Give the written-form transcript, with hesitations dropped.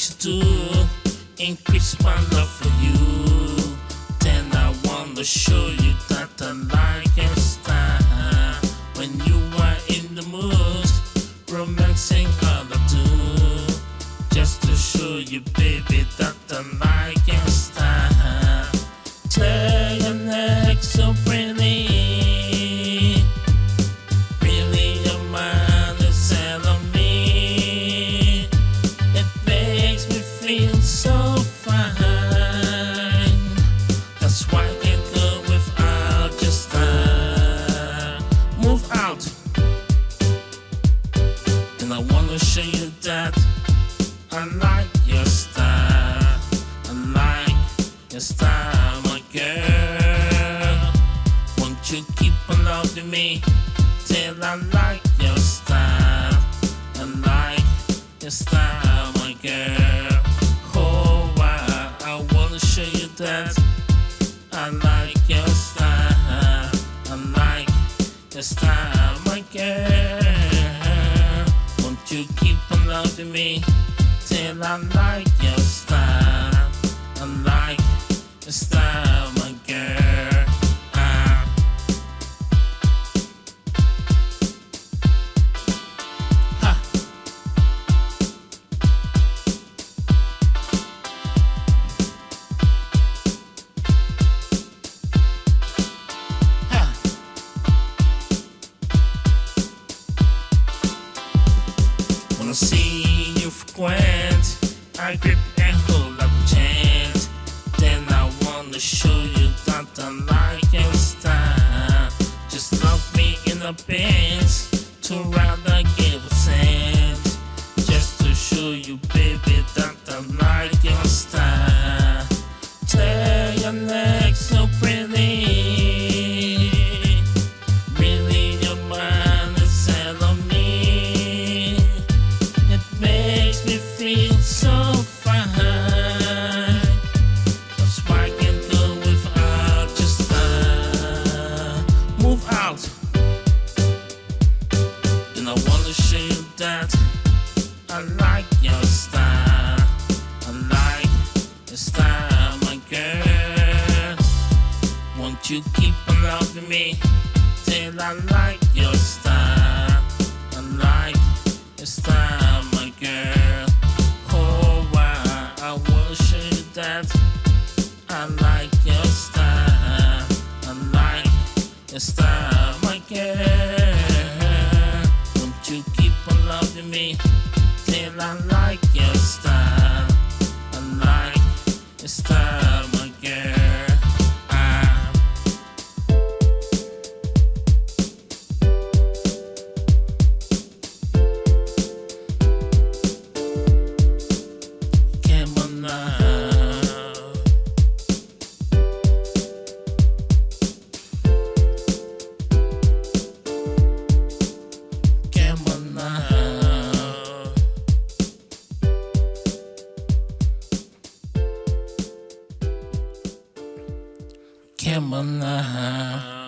you do, increase my love for you. Then I wanna show you that I like your style. When you are in the mood, romancing all I do, just to show you, baby, that I like your style. Turn your neck so pretty, really your mind is set on me. It makes me feel so fine. That's why I can't go without your style. Move out, and I wanna show you that I like your style. I like your style, my girl. Won't you keep on loving me till I like your style? I like your style, my girl. Oh, I wanna show you that I like your style. I like your style, my girl. Won't you keep on loving me till I like your style? I like your style, my girl. Ha. Ha. Wanna see you frequent, I grip and hold like a chant. Then I wanna show you that I like your style. Just love me in the pants to rather give a cent. Just to show you, baby, that I like your style. Turn your neck so pretty, really your mind is set on me. It makes me feel so fine. That's why I can't go without your style. Move out, and I wanna show you that I like your style. I like your style, my girl. Won't you keep on loving me till I like your style? I like your style, my girl. Oh, I wanna show you that I like your style. I like your style, my girl. Won't you keep on loving me till I like your style? I like your style, my girl. Come on now. Come on now. Come on now.